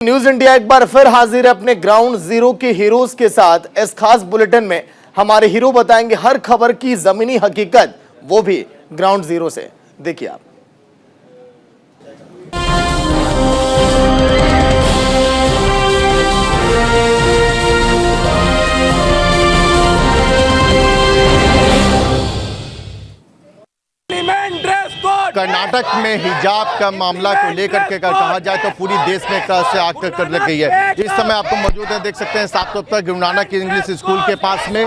News India एक बार फिर हाजिर है अपने ग्राउंड जीरो के हीरोज के साथ। इस खास बुलेटिन में हमारे हीरो बताएंगे हर खबर की जमीनी हकीकत, वो भी ग्राउंड जीरो से। देखिए आप। कर्नाटक में हिजाब का मामला को लेकर के अगर कहा जाए तो पूरी देश में एक तरह से आग कर लग गई है। इस समय आपको मौजूद है, देख सकते हैं साफ तौर पर गुरु नानक इंग्लिश स्कूल के पास में,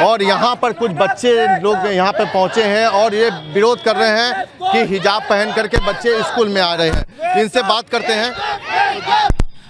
और यहाँ पर कुछ बच्चे लोग यहाँ पे पहुँचे हैं और ये विरोध कर रहे हैं कि हिजाब पहन करके बच्चे स्कूल में आ रहे हैं। इनसे बात करते हैं।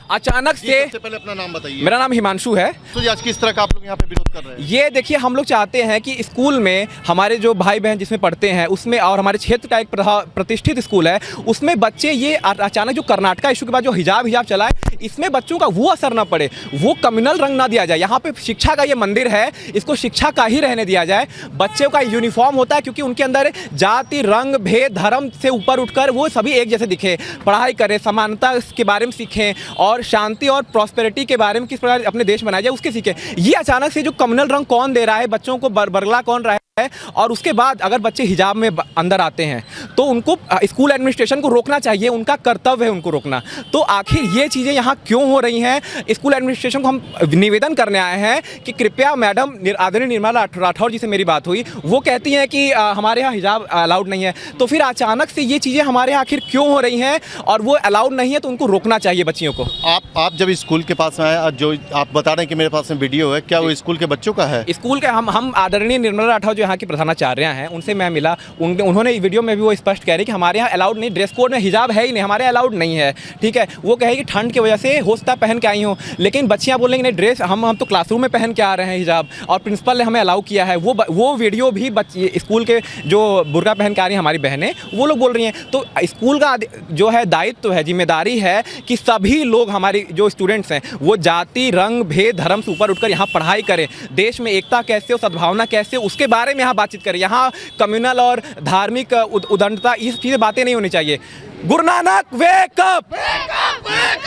अचानक से पहले अपना नाम बताइए। मेरा नाम हिमांशु है। तो आज किस तरह का आप लोग यहाँ पे विरोध कर रहे हैं? ये देखिए, हम लोग चाहते हैं कि स्कूल में हमारे जो भाई बहन जिसमें पढ़ते हैं उसमें, और हमारे क्षेत्र का एक प्रतिष्ठित स्कूल है, उसमें बच्चे ये अचानक जो कर्नाटका इशू के बाद जो हिजाब चला है, इसमें बच्चों का वो असर ना पड़े, वो कम्युनल रंग ना दिया जाए। यहाँ पे शिक्षा का ये मंदिर है, इसको शिक्षा का ही रहने दिया जाए। बच्चों का यूनिफॉर्म होता है क्योंकि उनके अंदर जाति, रंग, भेद, धर्म से ऊपर उठकर वो सभी एक जैसे दिखे, पढ़ाई करें, समानता के बारे में सीखें और शांति और प्रॉस्पेरिटी के बारे में किस प्रकार अपने देश बनाया जाए उसके सीखें। ये अचानक से जो कम्युनल रंग कौन दे रहा है, बच्चों को बरगला कौन रहा है, और उसके बाद अगर बच्चे हिजाब में अंदर आते हैं तो उनको स्कूल एडमिनिस्ट्रेशन को रोकना चाहिए, उनका कर्तव्य है उनको रोकना। तो आखिर ये चीज़ें यहाँ क्यों हो रही हैं? स्कूल एडमिनिस्ट्रेशन को हम निवेदन करने आए हैं कि कृपया मैडम आदरणीय निर्मला राठौर जी से मेरी बात हुई, वो कहती हैं कि हमारे यहाँ हिजाब अलाउड नहीं है। तो फिर अचानक से ये चीज़ें हमारे यहाँ आखिर क्यों हो रही हैं और वो अलाउड नहीं है, तो उनको रोकना चाहिए बच्चियों को। आप जब स्कूल के पास आए, जो आप बता रहे हैं कि मेरे पास में वीडियो है, क्या वो स्कूल के बच्चों का है? स्कूल के हम आदरणीय निर्मला राठौर जो यहाँ की प्रधानाचार्य हैं, उनसे मैं मिला। उन्होंने वीडियो में भी वो स्पष्ट कह रहे कि हमारे यहाँ अलाउड नहीं, ड्रेस कोड में हिजाब है ही नहीं, हमारे अलाउड नहीं है। ठीक है, वो कहे कि ठंड की वजह से हो सकता है पहन के आई हो, लेकिन बच्चियाँ बोलेंगे नहीं, ड्रेस हम तो क्लासरूम में पहन के आ रहे हैं हिजाब, और प्रिंसिपल ने हमें अलाउ किया है। वो वीडियो भी स्कूल के जो बुर्का पहन के आ रही हैं हमारी बहनें, वो लोग बोल रही हैं। तो स्कूल का जो है दायित्व है, जिम्मेदारी है कि सभी लोग, हमारी जो स्टूडेंट्स हैं, वो जाति, रंग, भेद, धर्म से ऊपर उठकर यहाँ पढ़ाई करें। देश में एकता कैसे हो, सद्भावना कैसे, उसके बारे में यहाँ बातचीत करें। यहाँ कम्युनल और धार्मिक उदंडता, इस चीज़ें बातें नहीं होनी चाहिए। Guru Nanak wake up.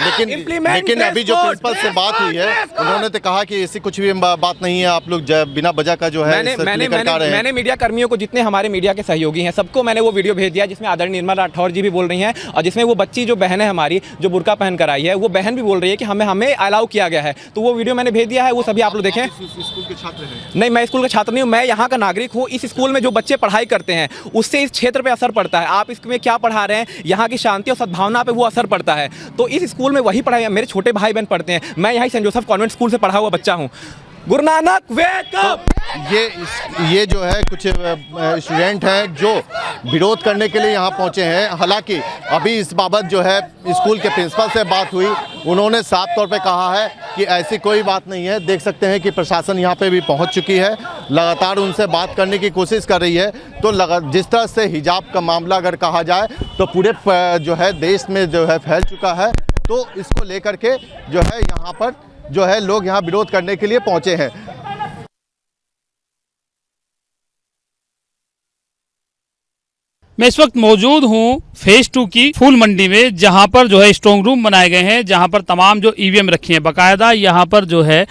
लेकिन अभी जो प्रिंसिपल से बात हुई है, उन्होंने तो कहा कि ऐसी कुछ भी बात नहीं है, आप लोग बिना वजह का जो है मैंने मीडिया कर्मियों को, जितने हमारे मीडिया के सहयोगी हैं, सबको मैंने वो वीडियो भेज दिया जिसमें आदरणीय निर्मला राठौर जी भी बोल रही हैं, और जिसमें वो बच्ची जो बहन है हमारी, जो बुर्का पहन कर आई है, वो बहन भी बोल रही है कि हमें अलाउ किया गया है। तो वो वीडियो मैंने भेज दिया है, वो सभी आप लोग देखें। स्कूल के छात्र हैं? नहीं, मैं स्कूल का छात्र नहीं हूँ, मैं यहाँ का नागरिक हूँ। इस स्कूल में जो बच्चे पढ़ाई करते हैं उससे इस क्षेत्र पे असर पड़ता है। आप इसमें क्या पढ़ा रहे हैं, यहाँ की शांति और सद्भावना पे वो असर पड़ता है। तो इस स्कूल में वही पढ़ाई, मेरे छोटे भाई बहन पढ़ते हैं, मैं यहाँ सेंट जोसेफ कॉन्वेंट स्कूल से पढ़ा हुआ बच्चा हूँ। Guru Nanak wake up. ये जो है कुछ स्टूडेंट हैं जो विरोध करने के लिए यहाँ पहुँचे हैं। हालांकि अभी इस बाबत जो है स्कूल के प्रिंसिपल से बात हुई, उन्होंने साफ तौर पे कहा है कि ऐसी कोई बात नहीं है। देख सकते हैं कि प्रशासन यहाँ पे भी पहुँच चुकी है, लगातार उनसे बात करने की कोशिश कर रही है। तो जिस तरह से हिजाब का मामला अगर कहा जाए तो पूरे जो है देश में जो है फैल चुका है, तो इसको लेकर के जो है यहाँ पर जो है लोग यहाँ विरोध करने के लिए पहुँचे हैं। मैं इस वक्त मौजूद हूं फेज 2 की फूल मंडी में, जहां पर जो है स्ट्रॉन्ग रूम बनाए गए हैं, जहां पर तमाम जो ईवीएम रखी हैं बाकायदा। यहां पर जो है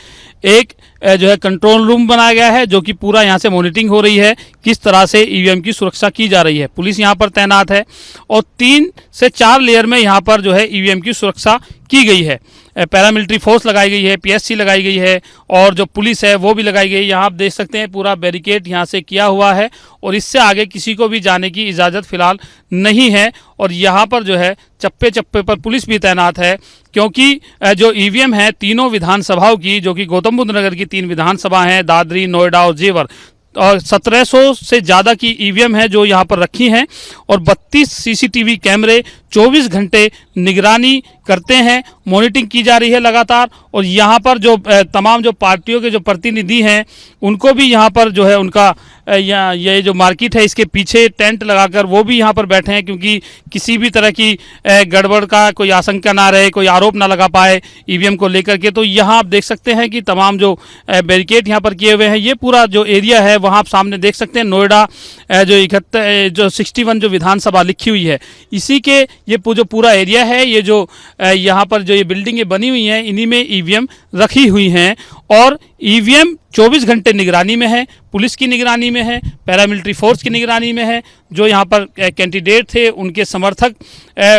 एक जो है कंट्रोल रूम बनाया गया है, जो कि पूरा यहां से मॉनिटरिंग हो रही है, किस तरह से ईवीएम की सुरक्षा की जा रही है। पुलिस यहां पर तैनात है और 3 से 4 लेयर में यहां पर जो है ईवीएम की सुरक्षा की गई है। पैरामिलिट्री फोर्स लगाई गई है, पीएससी लगाई गई है, और जो पुलिस है वो भी लगाई गई है। यहाँ आप देख सकते हैं पूरा बैरिकेड यहाँ से किया हुआ है, और इससे आगे किसी को भी जाने की इजाज़त फ़िलहाल नहीं है। और यहाँ पर जो है चप्पे चप्पे पर पुलिस भी तैनात है, क्योंकि जो ईवीएम है तीनों विधानसभाओं की, जो कि गौतम बुद्ध नगर की 3 विधानसभा हैं, दादरी, नोएडा और जेवर, और 1700 से ज़्यादा की ईवीएम है जो यहाँ पर रखी हैं, और 32 सीसीटीवी कैमरे 24 घंटे निगरानी करते हैं, मॉनिटरिंग की जा रही है लगातार। और यहाँ पर जो तमाम जो पार्टियों के जो प्रतिनिधि हैं, उनको भी यहाँ पर जो है उनका ये जो मार्केट है इसके पीछे टेंट लगाकर वो भी यहाँ पर बैठे हैं, क्योंकि किसी भी तरह की गड़बड़ का कोई आशंका ना रहे, कोई आरोप ना लगा पाए ईवीएम को लेकर के। तो यहाँ आप देख सकते हैं कि तमाम जो बैरिकेड यहाँ पर किए हुए हैं, ये पूरा जो एरिया है वहाँ आप सामने देख सकते हैं। नोएडा जो 61 जो विधानसभा लिखी हुई है, इसी के ये जो पूरा एरिया है, ये जो यहाँ पर जो ये बिल्डिंगें बनी हुई हैं, इन्हीं में ईवीएम रखी हुई हैं और ईवीएम 24 घंटे निगरानी में है, पुलिस की निगरानी में है, पैरामिलिट्री फोर्स की निगरानी में है। जो यहाँ पर कैंडिडेट थे उनके समर्थक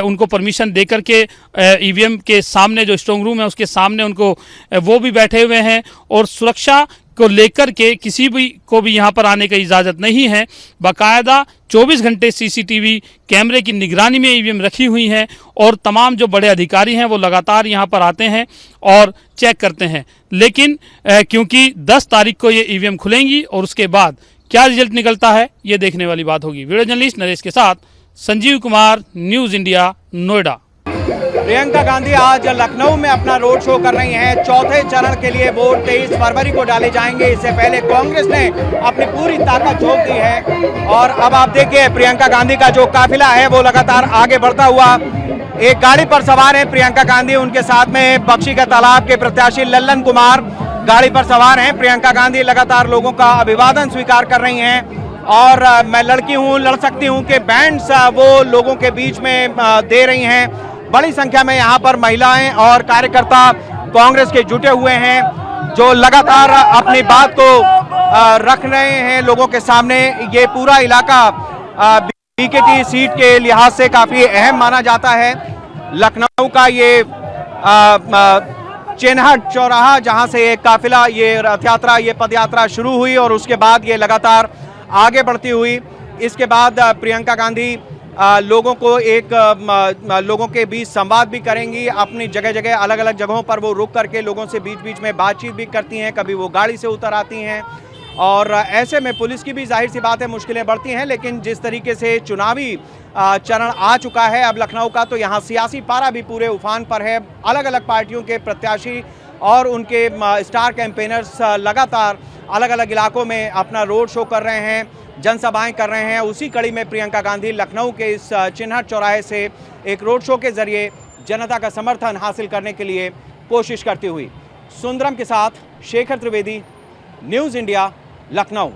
उनको परमिशन दे करके ईवीएम के सामने जो स्ट्रांग रूम है उसके सामने उनको वो भी बैठे हुए हैं और सुरक्षा को लेकर के किसी भी को भी यहाँ पर आने की इजाज़त नहीं है। बाकायदा 24 घंटे सीसीटीवी कैमरे की निगरानी में ईवीएम रखी हुई हैं और तमाम जो बड़े अधिकारी हैं वो लगातार यहाँ पर आते हैं और चेक करते हैं। लेकिन क्योंकि 10 तारीख को ये ईवीएम खुलेंगी और उसके बाद क्या रिजल्ट निकलता है ये देखने वाली बात होगी। वीडियो जर्नलिस्ट नरेश के साथ संजीव कुमार, न्यूज़ इंडिया, नोएडा। प्रियंका गांधी आज लखनऊ में अपना रोड शो कर रही हैं। चौथे चरण के लिए वोट 23 फरवरी को डाले जाएंगे। इससे पहले कांग्रेस ने अपनी पूरी ताकत झोंक दी है और अब आप देखिए प्रियंका गांधी का जो काफिला है वो लगातार आगे बढ़ता हुआ। एक गाड़ी पर सवार है प्रियंका गांधी, उनके साथ में बख्शी का तालाब के प्रत्याशी लल्लन कुमार गाड़ी पर सवार हैं। प्रियंका गांधी लगातार लोगों का अभिवादन स्वीकार कर रही हैं और मैं लड़की हूँ, लड़ सकती हूँ के बैंड्स वो लोगों के बीच में दे रही हैं। बड़ी संख्या में यहाँ पर महिलाएं और कार्यकर्ता कांग्रेस के जुटे हुए हैं जो लगातार अपनी बात को रख रहे हैं लोगों के सामने। ये पूरा इलाका बीकेटी सीट के लिहाज से काफी अहम माना जाता है। लखनऊ का ये चिन्हट चौराहा जहां से ये काफिला, ये रथ यात्रा, ये पद यात्रा शुरू हुई और उसके बाद ये लगातार आगे बढ़ती हुई। इसके बाद प्रियंका गांधी लोगों को लोगों के बीच संवाद भी करेंगी। अपनी जगह जगह अलग अलग जगहों पर वो रुक करके लोगों से बीच बीच में बातचीत भी करती हैं। कभी वो गाड़ी से उतर आती हैं और ऐसे में पुलिस की भी जाहिर सी बात है मुश्किलें बढ़ती हैं। लेकिन जिस तरीके से चुनावी चरण आ चुका है अब लखनऊ का, तो यहाँ सियासी पारा भी पूरे उफान पर है। अलग अलग पार्टियों के प्रत्याशी और उनके स्टार कैंपेनर्स लगातार अलग अलग इलाकों में अपना रोड शो कर रहे हैं, जनसभाएं कर रहे हैं। उसी कड़ी में प्रियंका गांधी लखनऊ के इस चिन्हट चौराहे से एक रोड शो के जरिए जनता का समर्थन हासिल करने के लिए कोशिश करती हुई। सुंदरम के साथ शेखर त्रिवेदी, न्यूज़ इंडिया, लखनऊ।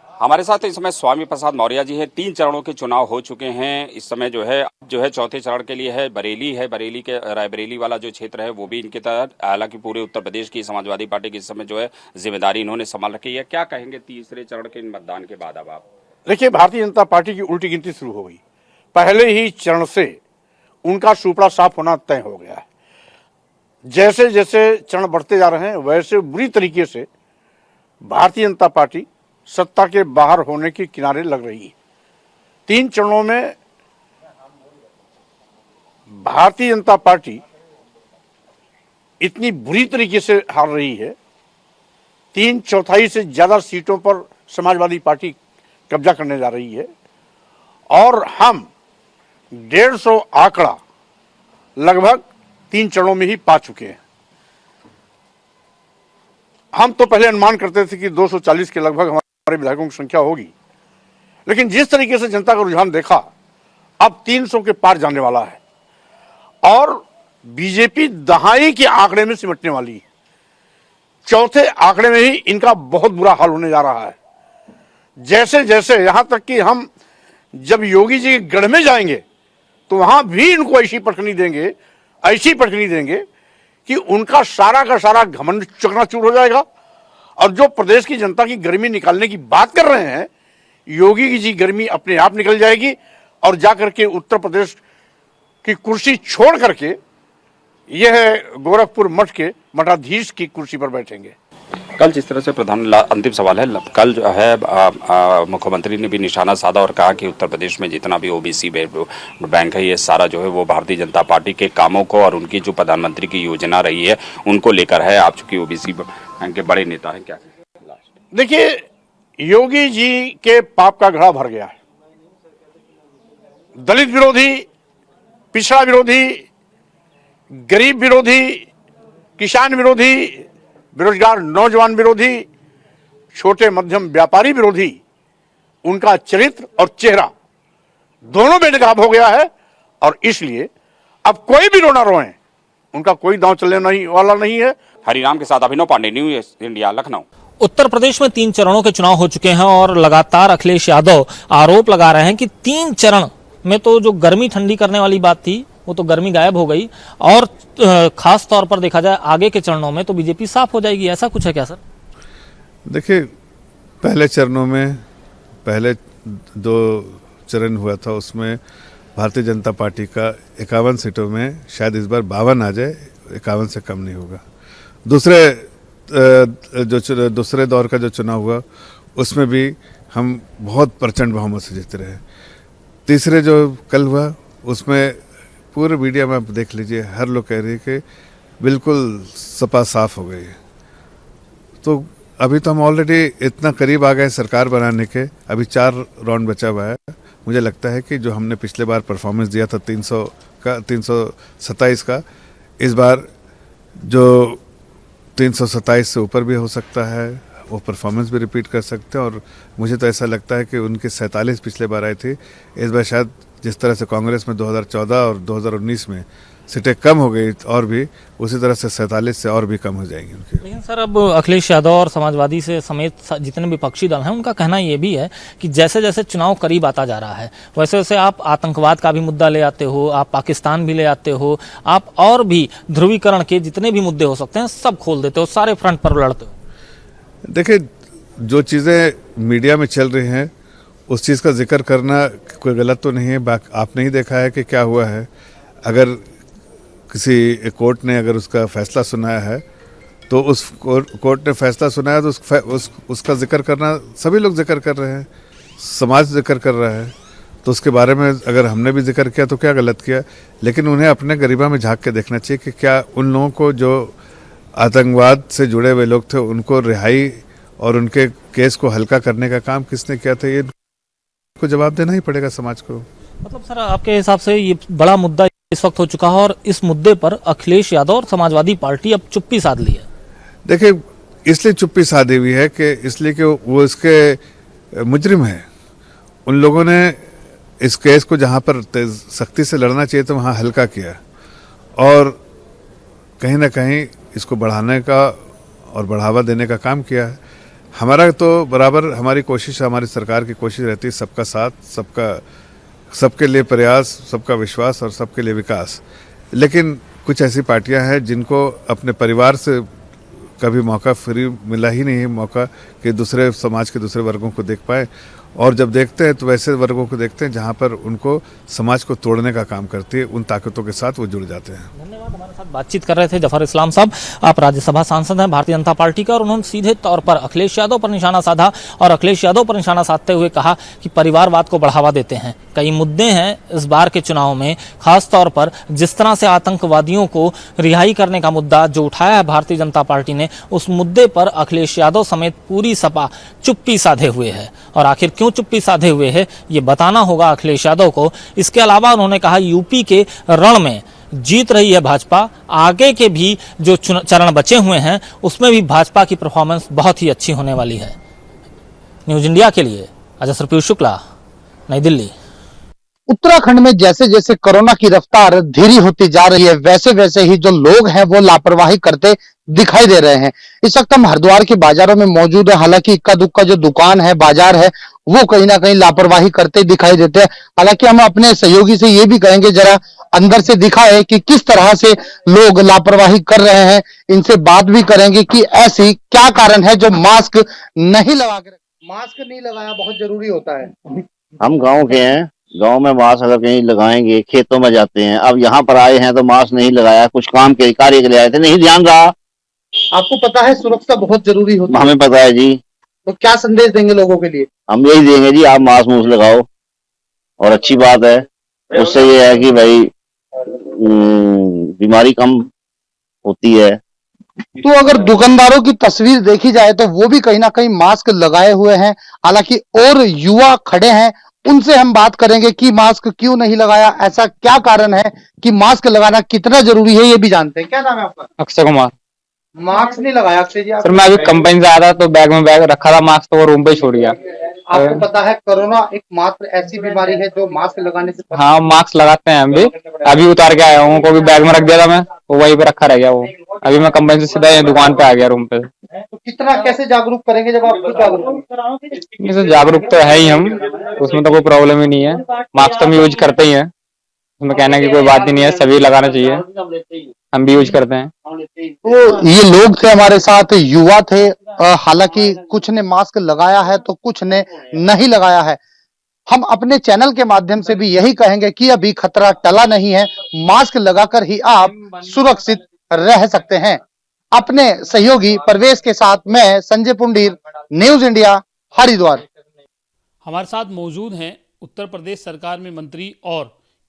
हमारे साथ इस समय स्वामी प्रसाद मौर्य जी है। 3 चरणों के चुनाव हो चुके हैं। इस समय जो है चौथे चरण के लिए है। बरेली के रायबरेली वाला जो क्षेत्र है वो भी इनके तहत, हालांकि पूरे उत्तर प्रदेश की समाजवादी पार्टी की इस समय जो है जिम्मेदारी इन्होंने संभाल रखी है। क्या कहेंगे तीसरे चरण के मतदान के बाद? अब आप देखिए, भारतीय जनता पार्टी की उल्टी गिनती शुरू हो गई। पहले ही चरण से उनका सुपड़ा साफ होना तय हो गया है। जैसे जैसे चरण बढ़ते जा रहे हैं वैसे बुरी तरीके से भारतीय जनता पार्टी सत्ता के बाहर होने के किनारे लग रही है। 3 चरणों में भारतीय जनता पार्टी इतनी बुरी तरीके से हार रही है। 3/4 से ज्यादा सीटों पर समाजवादी पार्टी कब्जा करने जा रही है और हम 150 आंकड़ा लगभग 3 चरणों में ही पा चुके हैं। हम तो पहले अनुमान करते थे कि 240 के लगभग हमारे विधायकों की संख्या होगी, लेकिन जिस तरीके से जनता का रुझान देखा अब 300 के पार जाने वाला है और बीजेपी दहाई के आंकड़े में सिमटने वाली है। चौथे आंकड़े में ही इनका बहुत बुरा हाल होने जा रहा है। जैसे जैसे यहां तक कि हम जब योगी जी के गढ़ में जाएंगे तो वहां भी इनको ऐसी पटकनी देंगे कि उनका सारा का सारा घमंड चकनाचूर हो जाएगा। और जो प्रदेश की जनता की गर्मी निकालने की बात कर रहे हैं, योगी जी गर्मी अपने आप निकल जाएगी और जाकर के उत्तर प्रदेश की कुर्सी छोड़ करके यह गोरखपुर मठ के मठाधीश की कुर्सी पर बैठेंगे। कल जिस तरह से अंतिम सवाल है, कल जो है मुख्यमंत्री ने भी निशाना साधा और कहा कि उत्तर प्रदेश में जितना भी ओबीसी बैंक है ये सारा जो है वो भारतीय जनता पार्टी के कामों को और उनकी जो प्रधानमंत्री की योजना रही है उनको लेकर है। आप चूंकि ओबीसी बैंक के बड़े नेता हैं, क्या देखिए, योगी जी के पाप का घड़ा भर गया है। दलित विरोधी, पिछड़ा विरोधी, गरीब विरोधी, किसान विरोधी, बेरोजगार नौजवान विरोधी, छोटे मध्यम व्यापारी विरोधी, उनका चरित्र और चेहरा दोनों बेनकाब हो गया है और इसलिए अब कोई भी रोना रोए, उनका कोई दांव चलने वाला नहीं है। हरिराम के साथ अभिनव पांडे, न्यूज़ इंडिया, लखनऊ। उत्तर प्रदेश में 3 चरणों के चुनाव हो चुके हैं और लगातार अखिलेश यादव आरोप लगा रहे हैं कि 3 चरण में तो जो गर्मी ठंडी करने वाली बात थी वो तो गर्मी गायब हो गई, और खास तौर पर देखा जाए आगे के चरणों में तो बीजेपी साफ हो जाएगी, ऐसा कुछ है क्या सर? देखिए, पहले चरणों में पहले 2 चरण हुआ था, उसमें भारतीय जनता पार्टी का 51 सीटों में शायद इस बार 52 आ जाए, 51 से कम नहीं होगा। दूसरे दौर का जो चुनाव हुआ उसमें भी हम बहुत प्रचंड बहुमत से जीते रहे। तीसरे जो कल हुआ उसमें पूरे मीडिया में आप देख लीजिए, हर लोग कह रहे हैं कि बिल्कुल सपा साफ हो गई है। तो अभी तो हम ऑलरेडी इतना करीब आ गए सरकार बनाने के, अभी 4 राउंड बचा हुआ है। मुझे लगता है कि जो हमने पिछले बार परफॉर्मेंस दिया था 327 का, इस बार जो 327 से ऊपर भी हो सकता है, वो परफॉर्मेंस भी रिपीट कर सकते हैं। और मुझे तो ऐसा लगता है कि उनके 47 पिछले बार आई थी, इस बार शायद जिस तरह से कांग्रेस में 2014 और 2019 में सीटें कम हो गई और भी उसी तरह से 47 से और भी कम हो जाएंगी उनकी। लेकिन सर अब अखिलेश यादव और समाजवादी से समेत जितने विपक्षी दल हैं उनका कहना ये भी है कि जैसे जैसे चुनाव करीब आता जा रहा है वैसे वैसे आप आतंकवाद का भी मुद्दा ले आते हो, आप पाकिस्तान भी ले आते हो, आप और भी ध्रुवीकरण के जितने भी मुद्दे हो सकते हैं सब खोल देते हो, सारे फ्रंट पर लड़ते हो। देखिए, जो चीज़ें मीडिया में चल रही हैं उस चीज़ का जिक्र करना कोई गलत तो नहीं है। आपने ही देखा है कि क्या हुआ है, अगर किसी कोर्ट ने अगर उसका फैसला सुनाया है तो उस कोर्ट ने फैसला सुनाया तो उसका जिक्र करना सभी लोग जिक्र कर रहे हैं, समाज जिक्र कर रहा है, तो उसके बारे में अगर हमने भी जिक्र किया तो क्या गलत किया। लेकिन उन्हें अपने गरिमा में झांक के देखना चाहिए कि क्या उन लोगों को जो आतंकवाद से जुड़े हुए लोग थे उनको रिहाई और उनके केस को हल्का करने का काम किसने किया था, ये को जवाब देना ही पड़ेगा समाज को। मतलब सर आपके हिसाब से ये बड़ा मुद्दा इस वक्त हो चुका है और इस मुद्दे पर अखिलेश यादव और समाजवादी पार्टी अब चुप्पी साध ली है। देखिए, इसलिए चुप्पी साधी हुई है कि इसलिए कि वो इसके मुजरिम है। उन लोगों ने इस केस को जहां पर सख्ती से लड़ना चाहिए तो वहां हल्का किया और कहीं ना कहीं इसको बढ़ाने का और बढ़ावा देने का काम किया है। हमारा तो बराबर हमारी कोशिश, हमारी सरकार की कोशिश रहती है सबका साथ, सबके लिए प्रयास, सबका विश्वास और सबके लिए विकास। लेकिन कुछ ऐसी पार्टियां हैं जिनको अपने परिवार से कभी मौका फ्री मिला ही नहीं है, मौका कि दूसरे समाज के दूसरे वर्गों को देख पाए, और जब देखते हैं तो वैसे वर्गों को देखते हैं जहां पर उनको समाज को तोड़ने का काम करती है, उन ताकतों के साथ वो जुड़ जाते हैं। धन्यवाद। हमारे साथ बातचीत कर रहे थे जफर इस्लाम साहब, आप राज्यसभा सांसद हैं भारतीय जनता पार्टी का, और उन्होंने सीधे तौर पर अखिलेश यादव पर निशाना साधा और अखिलेश यादव पर निशाना साधते हुए कहा कि परिवारवाद को बढ़ावा देते हैं। कई मुद्दे हैं इस बार के चुनाव में, खास तौर पर जिस तरह से आतंकवादियों को रिहाई करने का मुद्दा जो उठाया है भारतीय जनता पार्टी ने, उस मुद्दे पर अखिलेश यादव समेत पूरी सपा चुप्पी साधे हुए है। और आखिर क्यों चुप्पी साधे हुए है ये बताना होगा अखिलेश यादव को। इसके अलावा उन्होंने कहा यूपी के रण में जीत रही है भाजपा, आगे के भी जो चरण बचे हुए हैं उसमें भी भाजपा की परफॉर्मेंस बहुत ही अच्छी होने वाली है। न्यूज इंडिया के लिए अजय पीयूष शुक्ला, नई दिल्ली। उत्तराखंड में जैसे जैसे कोरोना की रफ्तार धीरे होती जा रही है वैसे वैसे ही जो लोग हैं वो लापरवाही करते दिखाई दे रहे हैं। इस वक्त हम हरिद्वार के बाजारों में मौजूद है। हालांकि इक्का दुक्का जो दुकान है, बाजार है, वो कहीं ना कहीं लापरवाही करते दिखाई देते हैं। हालांकि हम अपने सहयोगी से ये भी कहेंगे जरा अंदर से दिखाए कि किस तरह से लोग लापरवाही कर रहे हैं। इनसे बात भी करेंगे कि ऐसी क्या कारण है जो मास्क नहीं लगा के। मास्क नहीं लगाया बहुत जरूरी होता है। हम गाँव के हैं, गांव में मास्क अगर कहीं लगाएंगे, खेतों में जाते हैं, अब यहाँ पर आए हैं तो मास्क नहीं लगाया, कुछ काम के कार्य के लिए आए थे, नहीं ध्यान रहा। आपको पता है सुरक्षा बहुत जरूरी होती है। हमें पता है जी। तो क्या संदेश देंगे लोगों के लिए? हम यही देंगे जी, आप मास्क मूस लगाओ और अच्छी बात है, उससे ये है कि भाई बीमारी कम होती है। तो अगर दुकानदारों की तस्वीर देखी जाए तो वो भी कहीं ना कहीं मास्क लगाए हुए हैं। हालांकि और युवा खड़े हैं, उनसे हम बात करेंगे कि मास्क क्यों नहीं लगाया, ऐसा क्या कारण है कि मास्क लगाना कितना जरूरी है, ये भी जानते हैं। क्या नाम है आपका? अक्षय कुमार। मास्क नहीं लगाया अक्षय जी? सर मैं अभी कंपनी से आया था तो बैग में बैग रखा था मास्क, तो वो रूम पे छोड़ गया। आपको पता है कोरोना एकमात्र ऐसी बीमारी है जो मास्क लगाने से। हाँ मास्क लगाते हैं हम भी, अभी उतार के आया हूँ, को भी बैग में रख दिया था मैं, वो वहीं पे रखा रह गया वो। अभी मैं कंपनी से सीधा दुकान पे आ गया रूम पे। तो कितना कैसे जागरूक करेंगे जब आप खुद जागरूक? ये तो जागरूक तो है ही हम, उसमें तो कोई प्रॉब्लम ही नहीं है। मास्क तो हम यूज करते ही हैं, उसमें कहने की कोई बात ही नहीं है, सभी लगाना चाहिए, हम भी यूज करते हैं। तो ये लोग थे हमारे साथ, युवा थे, हालांकि कुछ ने मास्क लगाया है तो कुछ ने नहीं लगाया है। हम अपने चैनल के माध्यम से भी यही कहेंगे कि अभी खतरा टला नहीं है, मास्क लगाकर ही आप सुरक्षित रह सकते हैं। अपने सहयोगी परवेश के साथ मैं संजय पुंडीर, न्यूज इंडिया, हरिद्वार। हमारे साथ मौजूद हैं उत्तर प्रदेश सरकार में मंत्री और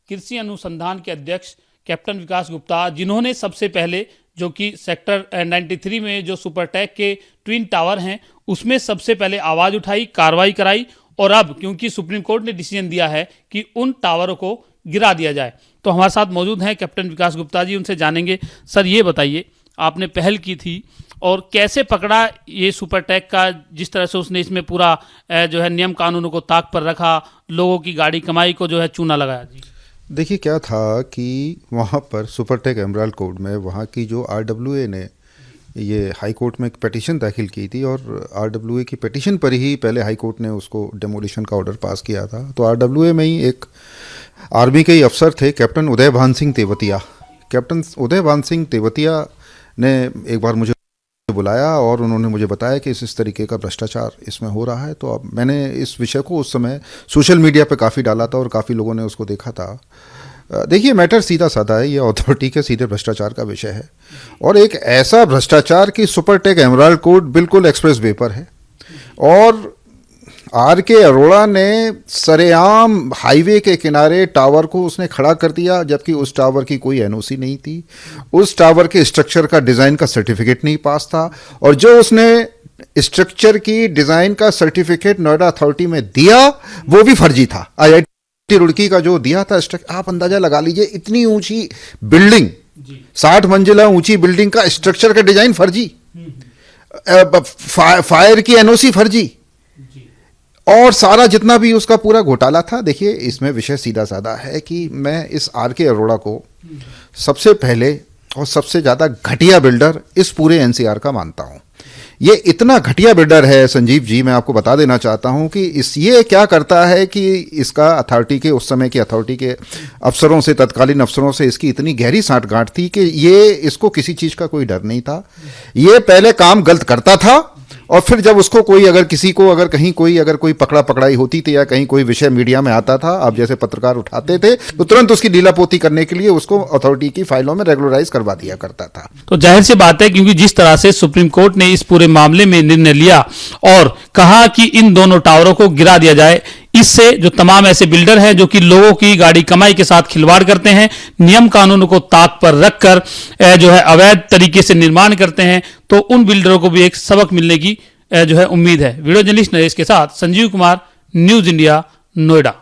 कृषि अनुसंधान के अध्यक्ष कैप्टन विकास गुप्ता, जिन्होंने सबसे पहले जो कि सेक्टर 93 में जो सुपरटेक के ट्विन टावर हैं उसमें सबसे पहले आवाज़ उठाई, कार्रवाई कराई, और अब क्योंकि सुप्रीम कोर्ट ने डिसीजन दिया है कि उन टावरों को गिरा दिया जाए, तो हमारे साथ मौजूद हैं कैप्टन विकास गुप्ता जी। उनसे जानेंगे, सर ये बताइए, आपने पहल की थी और कैसे पकड़ा ये सुपरटेक का, जिस तरह से उसने इसमें पूरा जो है नियम कानूनों को ताक पर रखा, लोगों की गाड़ी कमाई को जो है चूना लगाया? जी देखिए, क्या था कि वहाँ पर सुपरटेक एमराल्ड कोर्ट में वहाँ की जो RWA ने ये हाई कोर्ट में एक पिटीशन दाखिल की थी, और RWA की पिटीशन पर ही पहले हाई कोर्ट ने उसको डेमोलिशन का ऑर्डर पास किया था। तो RWA में ही एक आर्मी के ही अफसर थे, कैप्टन उदय भान सिंह तेवतिया। कैप्टन उदय भान सिंह तेवतिया ने एक बार मुझे बुलाया और उन्होंने मुझे बताया कि इस तरीके का भ्रष्टाचार इसमें हो रहा है। तो अब मैंने इस विषय को उस समय सोशल मीडिया पे काफ़ी डाला था और काफ़ी लोगों ने उसको देखा था। देखिए, मैटर सीधा साधा है, ये अथॉरिटी के सीधे भ्रष्टाचार का विषय है, और एक ऐसा भ्रष्टाचार कि सुपरटेक एमराल्ड कोर्ट बिल्कुल एक्सप्रेस वे पर है, और RK अरोड़ा ने सरेआम हाईवे के किनारे टावर को उसने खड़ा कर दिया, जबकि उस टावर की कोई NOC नहीं थी, उस टावर के स्ट्रक्चर का डिज़ाइन का सर्टिफिकेट नहीं पास था, और जो उसने स्ट्रक्चर की डिज़ाइन का सर्टिफिकेट नोएडा अथॉरिटी में दिया वो भी फर्जी था। IIT रुड़की का जो दिया था स्ट्रक्चर, आप अंदाजा लगा लीजिए, इतनी ऊंची बिल्डिंग, 60 मंजिला ऊंची बिल्डिंग का स्ट्रक्चर का डिज़ाइन फर्जी, फायर की NOC फर्जी, और सारा जितना भी उसका पूरा घोटाला था। देखिए, इसमें विषय सीधा साधा है कि मैं इस RK अरोड़ा को सबसे पहले और सबसे ज़्यादा घटिया बिल्डर इस पूरे NCR का मानता हूँ। ये इतना घटिया बिल्डर है संजीव जी, मैं आपको बता देना चाहता हूँ कि ये क्या करता है कि इसका अथॉरिटी के, उस समय के अथॉरिटी के अफसरों से, तत्कालीन अफसरों से इसकी इतनी गहरी साठगांठ थी कि इसको किसी चीज़ का कोई डर नहीं था। ये पहले काम गलत करता था, और फिर जब उसको कोई अगर किसी को अगर कहीं कोई अगर कोई पकड़ा पकड़ाई होती थी या कहीं कोई विषय मीडिया में आता था, आप जैसे पत्रकार उठाते थे, तो तुरंत उसकी लीलापोती करने के लिए उसको अथॉरिटी की फाइलों में रेगुलराइज करवा दिया करता था। तो जाहिर सी बात है, क्योंकि जिस तरह से सुप्रीम कोर्ट ने इस पूरे मामले में निर्णय लिया और कहा कि इन दोनों टावरों को गिरा दिया जाए, इससे जो तमाम ऐसे बिल्डर हैं जो कि लोगों की गाड़ी कमाई के साथ खिलवाड़ करते हैं, नियम कानूनों को ताक पर रखकर जो है अवैध तरीके से निर्माण करते हैं, तो उन बिल्डरों को भी एक सबक मिलने की जो है उम्मीद है। वीडियो जर्नलिस्ट नरेश के साथ संजीव कुमार, न्यूज इंडिया, नोएडा।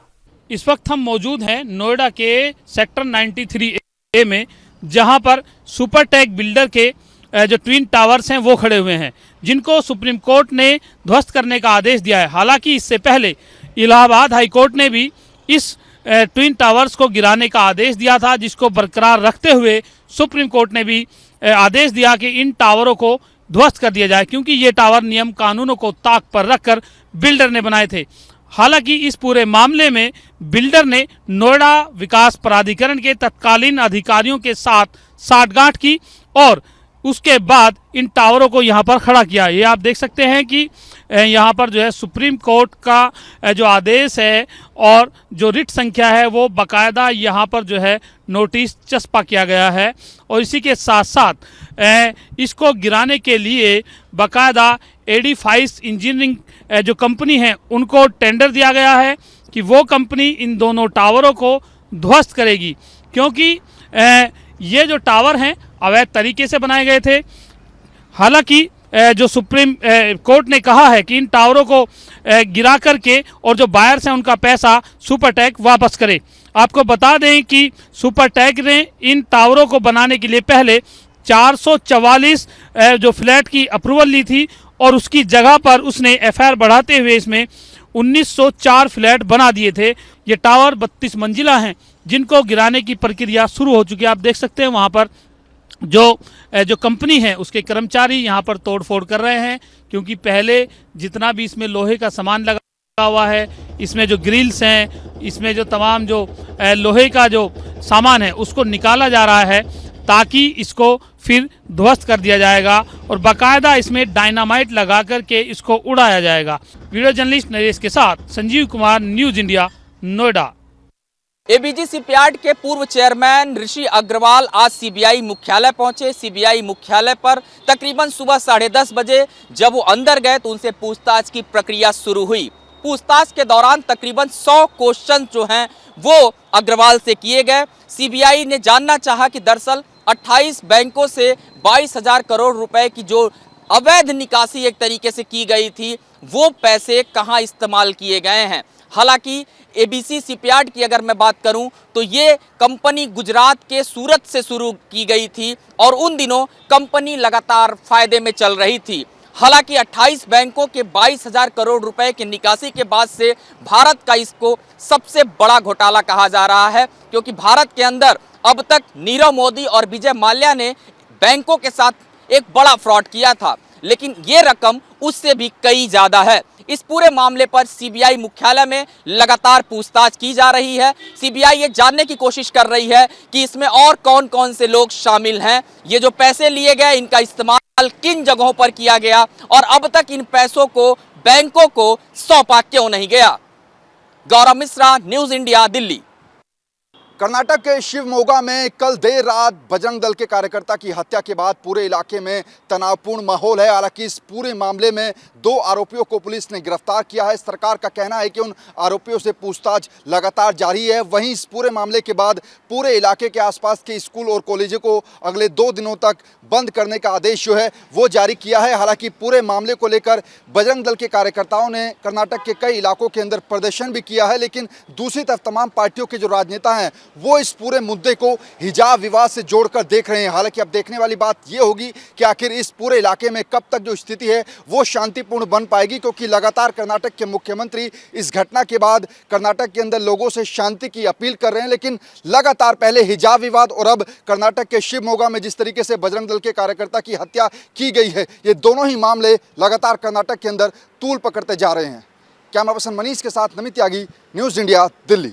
इस वक्त हम मौजूद हैं नोएडा के सेक्टर 93A में, जहां पर सुपरटेक बिल्डर के जो ट्विन टावर्स हैं वो खड़े हुए हैं, जिनको सुप्रीम कोर्ट ने ध्वस्त करने का आदेश दिया है। हालांकि इससे पहले इलाहाबाद हाई कोर्ट ने भी इस ट्विन टावर्स को गिराने का आदेश दिया था, जिसको बरकरार रखते हुए सुप्रीम कोर्ट ने भी आदेश दिया कि इन टावरों को ध्वस्त कर दिया जाए, क्योंकि ये टावर नियम कानूनों को ताक पर रखकर बिल्डर ने बनाए थे। हालांकि इस पूरे मामले में बिल्डर ने नोएडा विकास प्राधिकरण के तत्कालीन अधिकारियों के साथ साठगांठ की और उसके बाद इन टावरों को यहाँ पर खड़ा किया। ये आप देख सकते हैं कि यहाँ पर जो है सुप्रीम कोर्ट का जो आदेश है और जो रिट संख्या है वो बाकायदा यहाँ पर जो है नोटिस चस्पा किया गया है, और इसी के साथ साथ इसको गिराने के लिए बाकायदा एडिफाइस इंजीनियरिंग जो कंपनी है उनको टेंडर दिया गया है कि वो कंपनी इन दोनों टावरों को ध्वस्त करेगी, क्योंकि ये जो टावर हैं अवैध तरीके से बनाए गए थे। हालांकि जो सुप्रीम कोर्ट ने कहा है कि इन टावरों को गिरा करके और जो बायर्स हैं उनका पैसा सुपरटेक वापस करे। आपको बता दें कि सुपरटेक ने इन टावरों को बनाने के लिए पहले 444 जो फ्लैट की अप्रूवल ली थी, और उसकी जगह पर उसने FIR बढ़ाते हुए इसमें 1904 फ्लैट बना दिए थे। ये टावर 32 मंजिला हैं, जिनको गिराने की प्रक्रिया शुरू हो चुकी है। आप देख सकते हैं वहाँ पर जो कंपनी है उसके कर्मचारी यहाँ पर तोड़फोड़ कर रहे हैं, क्योंकि पहले जितना भी इसमें लोहे का सामान लगा हुआ है, इसमें जो ग्रिल्स हैं, इसमें जो तमाम जो लोहे का जो सामान है उसको निकाला जा रहा है, ताकि इसको फिर ध्वस्त कर दिया जाएगा और बाकायदा इसमें डायनामाइट लगा करके इसको उड़ाया जाएगा। वीडियो जर्नलिस्ट नरेश के साथ Sanjeev Kumar, news India, Noida. ABG shipyard के पूर्व चेयरमैन ऋषि अग्रवाल आज सीबीआई मुख्यालय पहुंचे। सीबीआई मुख्यालय पर तकरीबन सुबह 10:30 बजे जब वो अंदर गए तो उनसे पूछताछ की प्रक्रिया शुरू हुई। पूछताछ के दौरान तकरीबन 100 क्वेश्चन जो हैं वो अग्रवाल से किए गए। सीबीआई ने जानना चाहा कि दरअसल 28 बैंकों से 22,000 करोड़ रुपए की जो अवैध निकासी एक तरीके से की गई थी, वो पैसे कहां इस्तेमाल किए गए हैं। हालांकि एबीसी शिपयार्ड की अगर मैं बात करूं तो ये कंपनी गुजरात के सूरत से शुरू की गई थी और उन दिनों कंपनी लगातार फायदे में चल रही थी। हालांकि 28 बैंकों के 22,000 करोड़ रुपए की निकासी के बाद से भारत का इसको सबसे बड़ा घोटाला कहा जा रहा है, क्योंकि भारत के अंदर अब तक नीरव मोदी और विजय माल्या ने बैंकों के साथ एक बड़ा फ्रॉड किया था, लेकिन ये रकम उससे भी कई ज्यादा है। इस पूरे मामले पर सीबीआई मुख्यालय में लगातार पूछताछ की जा रही है। सीबीआई ये जानने की कोशिश कर रही है कि इसमें और कौन कौन से लोग शामिल हैं, ये जो पैसे लिए गए इनका इस्तेमाल किन जगहों पर किया गया और अब तक इन पैसों को बैंकों को सौंपा क्यों नहीं गया। गौरव मिश्रा, न्यूज़ इंडिया, दिल्ली। कर्नाटक के शिवमोगा में कल देर रात बजरंग दल के कार्यकर्ता की हत्या के बाद पूरे इलाके में तनावपूर्ण माहौल है। हालांकि इस पूरे मामले में 2 आरोपियों को पुलिस ने गिरफ्तार किया है। सरकार का कहना है कि उन आरोपियों से पूछताछ लगातार जारी है। वहीं इस पूरे मामले के बाद पूरे इलाके के आसपास के स्कूल और कॉलेजों को अगले 2 दिनों तक बंद करने का आदेश जो है वो जारी किया है। हालांकि पूरे मामले को लेकर बजरंग दल के कार्यकर्ताओं ने कर्नाटक के कई इलाकों के अंदर प्रदर्शन भी किया है, लेकिन दूसरी तरफ तमाम पार्टियों के जो राजनेता हैं वो इस पूरे मुद्दे को हिजाब विवाद से जोड़कर देख रहे हैं। हालांकि अब देखने वाली बात यह होगी कि आखिर इस पूरे इलाके में कब तक जो स्थिति है वो शांतिपूर्ण बन पाएगी, क्योंकि लगातार कर्नाटक के मुख्यमंत्री इस घटना के बाद कर्नाटक के अंदर लोगों से शांति की अपील कर रहे हैं। लेकिन लगातार पहले हिजाब विवाद और अब कर्नाटक के शिवमोगा में जिस तरीके से बजरंग दल के कार्यकर्ता की हत्या की गई है, ये दोनों ही मामले लगातार कर्नाटक के अंदर तूल पकड़ते जा रहे हैं। कैमरा पर्सन मनीष के साथ नमित त्यागी, न्यूज़ इंडिया, दिल्ली।